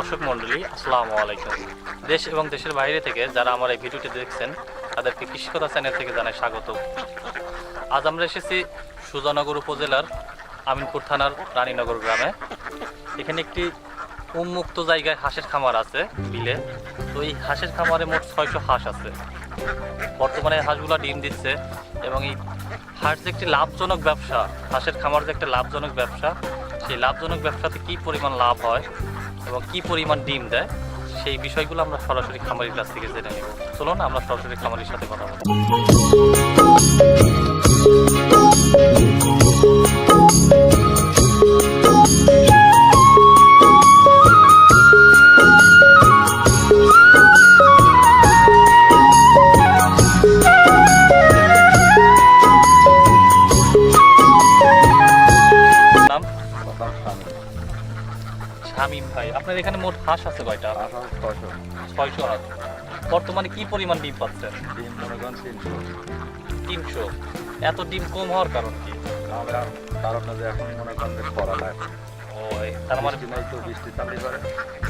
দর্শক মণ্ডলী, আসসালামু আলাইকুম। দেশ এবং দেশের বাইরে থেকে যারা আমার এই ভিডিওটি দেখছেন তাদেরকে কৃষিকথা চ্যানেল থেকে জানাই স্বাগত। আজ আমরা এসেছি সুজানগর উপজেলার আমিনপুর থানার রানীনগর গ্রামে। এখানে একটি উন্মুক্ত জায়গায় হাঁসের খামার আছে বিলে। তো এই হাঁসের খামারে মোট 600 হাঁস আছে। বর্তমানে হাঁসগুলো ডিম দিচ্ছে এবং এই হাঁস যে একটি লাভজনক ব্যবসা, হাঁসের খামার যে একটা লাভজনক ব্যবসা, সেই লাভজনক ব্যবসাতে কী পরিমাণ লাভ হয় এবং কী পরিমাণ ডিম দেয় সেই বিষয়গুলো আমরা সরাসরি খামারির কাছ থেকে জেনে নেব। চলুন আমরা সরাসরি খামারির সাথে কথা বলব। শামীম ভাই, আপনার এখানে মোট হাঁস আছে কয়টা? 600 হাঁস। বর্তমানে কি পরিমাণ ডিম পাচ্ছেন? ডিম মনে করেন 300। এত ডিম কম হওয়ার কারণ কি? কারণটা যে এখন মনে করেন যে খরা নাই, তার মানে নাই তো বৃষ্টি চালি করে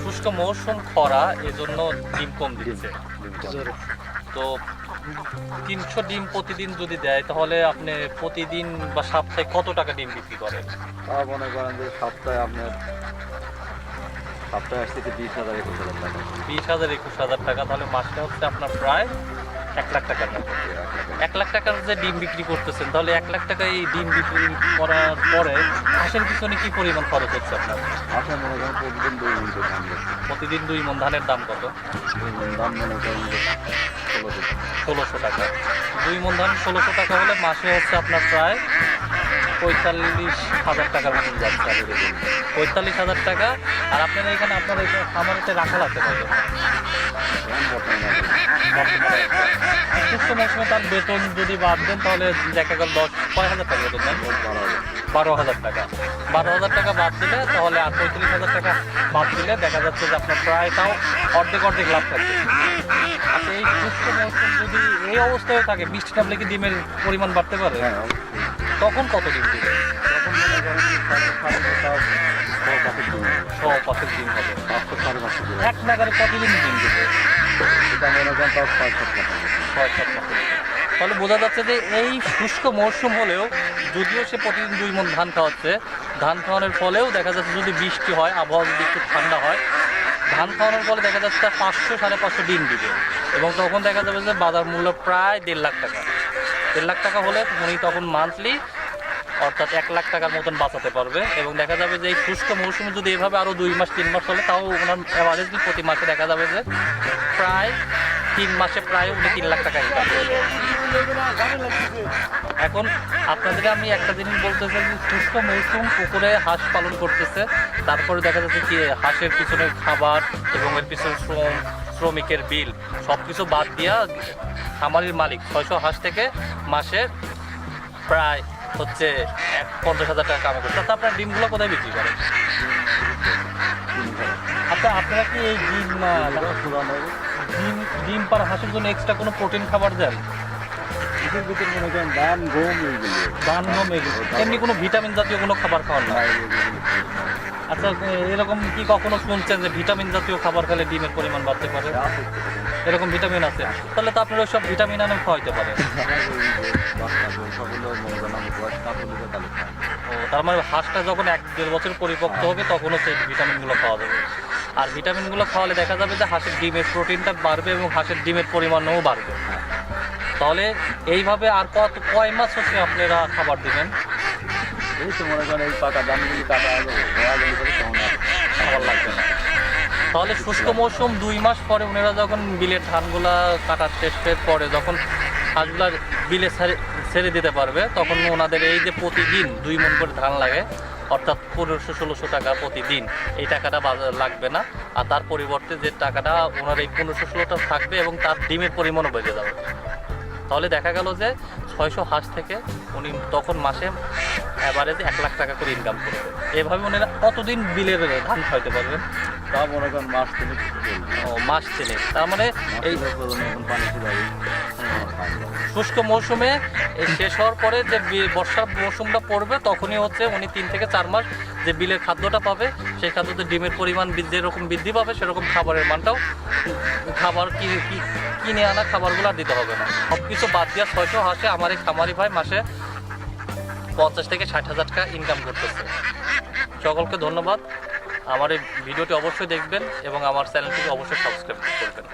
শুষ্ক মৌসুম খরা, এজন্য ডিম কম দিচ্ছে। তো 300 ডিম প্রতিদিন যদি দেয় তাহলে আপনি প্রতিদিন বা সপ্তাহে কত টাকা ডিম বিক্রি করেন? তা মনে করেন যে সপ্তাহে আসছে 20,000-21,000 টাকা। 20,000-21,000 টাকা, তাহলে মাসে হচ্ছে আপনার প্রায় 1 লাখ টাকার মতো। 1 লাখ টাকার যে ডিম বিক্রি করতেছেন, তাহলে 1 লাখ টাকা এই ডিম বিক্রি করার পরে হাঁসের পিছনে কি পরিমাণ খরচ হচ্ছে আপনার? আসলে মনে করেন প্রতিদিন 2 মণ ধান দিচ্ছে। প্রতিদিন 2 মণ ধানের দাম কত? 2 মণ ধান মনে করেন যে 1600 টাকা। 2 মণ ধান 1600 টাকা হলে মাসে হচ্ছে আপনার প্রায় 45,000 টাকার মতন যাচ্ছে। 45,000 টাকা। আর আপনার এখানে খামারেতে রাখা লাগতে পারে শুষ্ক মৌসুমে তার বেতন যদি বাদ দেন তাহলে দেখা গেল 10,000 টাকা বেতন দেন। 12,000 টাকা। 12,000 টাকা বাদ দিলে তাহলে আর 35,000 টাকা বাদ দিলে দেখা যাচ্ছে যে আপনার প্রায় তাও অর্ধেক লাভ থাকবে। আচ্ছা, এই শুষ্ক মৌসুম যদি এই অবস্থায় থাকে, বৃষ্টি নামলে কি ডিমের পরিমাণ বাড়তে পারে? তখন কত ডিম দিবে? তখন মনে করেন 100-5 ডিম হবে। 500-550 ডিম। এক নাগারে কতদিন ডিম দিবে? এটা মনে করেন তাও 6-7 টাকা। 6-7 মাস। তাহলে বোঝা যাচ্ছে যে এই শুষ্ক মৌসুম হলেও, যদিও সে প্রতিদিন 2 মণ ধান খাওয়াচ্ছে, ধান খাওয়ানোর ফলেও দেখা যাচ্ছে যদি বৃষ্টি হয়, আবহাওয়া যদি একটু ঠান্ডা হয়, ধান খাওয়ানোর ফলে দেখা যাচ্ছে 500-550 ডিম দিবে। এবং তখন দেখা যাবে যে বাজার মূল্য প্রায় 1.5 লাখ টাকা। 1.5 লাখ টাকা হলে উনি তখন মান্থলি অর্থাৎ 1 লাখ টাকার মতন বাঁচাতে পারবে। এবং দেখা যাবে যে এই শুষ্ক মৌসুমে যদি এভাবে আরও 2 মাস 3 মাস হলে, তাও ওনার অ্যাভারেজলি প্রতি মাসে দেখা যাবে যে প্রায় 3 মাসে প্রায় উনি 3 লাখ টাকা ইনকাম করবে। এখন আপনাদের আমি একটা জিনিস বলতে চাই যে শুষ্ক মৌসুম পুকুরে হাঁস পালন করতেছে, তারপরে দেখা যাচ্ছে কি হাঁসের পিছনে খাবার এবং এর পিছনে শ্রমিকের বিল সব কিছু বাদ দিয়া খামারির মালিক 600 হাঁস থেকে মাসে প্রায় হচ্ছে 50,000 টাকা কামাই করছে। আপনার ডিমগুলো কোথায় বিক্রি করেন? আচ্ছা, আপনারা কি এই ডিম পার হাঁসের জন্য এক্সট্রা কোনো প্রোটিন খাবার দেন? মনে করেন ধান গম এগুলো, এমনি কোনো ভিটামিন জাতীয় কোনো খাবার খাওয়ান না? আচ্ছা, এরকম কি কখনো শুনছেন যে ভিটামিন জাতীয় খাবার খেলে ডিমের পরিমাণ বাড়তে পারে? এরকম ভিটামিন আছে? তাহলে তো আপনারা সব ভিটামিন আনে খাওয়াইতে পারেন। তার মানে হাঁসটা যখন 1-1.5 বছর পরিপক্ক হবে তখনও সেই ভিটামিনগুলো খাওয়া যাবে। আর ভিটামিনগুলো খাওয়ালে দেখা যাবে যে হাঁসের ডিমের প্রোটিনটা বাড়বে এবং হাঁসের ডিমের পরিমাণও বাড়বে। তাহলে এইভাবে আর কয় মাস হচ্ছে আপনারা খাবার দেবেন? এই তো মনে করেন এই পাকা দামগুলি কাটা খাবার লাগবে না। তাহলে শুষ্ক মৌসুম 2 মাস পরে ওনারা যখন বিলের ধানগুলা কাটার শেষের পরে যখন হাঁসগুলা বিলে ছেড়ে দিতে পারবে, তখন ওনাদের এই যে প্রতিদিন 2 মণ করে ধান লাগে, অর্থাৎ 1500-1600 টাকা প্রতিদিন, এই টাকাটা লাগবে না। আর তার পরিবর্তে যে টাকাটা ওনার এই 1500-1600 থাকবে এবং তার ডিমের পরিমাণও বেড়ে যাবে। তাহলে দেখা গেল যে 600 হাঁস থেকে উনি তখন মাসে অ্যাভারেজ 1 লাখ টাকা করে ইনকাম করবে। এভাবে ওনারা কতদিন বিলের ধান খাইতে পারবেন? তা মনে করেন মাস 3। মাস 3। তার মানে এই পানি শুষ্ক মৌসুমে এই শেষ হওয়ার পরে যে বর্ষার মৌসুমটা পড়বে তখনই হচ্ছে উনি 3 থেকে 4 মাস যে বিলের খাদ্যটা পাবে সেই খাদ্যতে ডিমের পরিমাণ যেরকম বৃদ্ধি পাবে সেরকম খাবারের মানটাও খাবার কিনে আনা খাবারগুলো আর দিতে হবে না। সব কিছু বাদ দিয়ে 600 হাঁসে আমার এই খামারি ভাই মাসে 50 থেকে 60,000 টাকা ইনকাম করতেছে। সকলকে ধন্যবাদ। আমার এই ভিডিওটি অবশ্যই দেখবেন এবং আমার চ্যানেলটিকে অবশ্যই সাবস্ক্রাইব করবেন।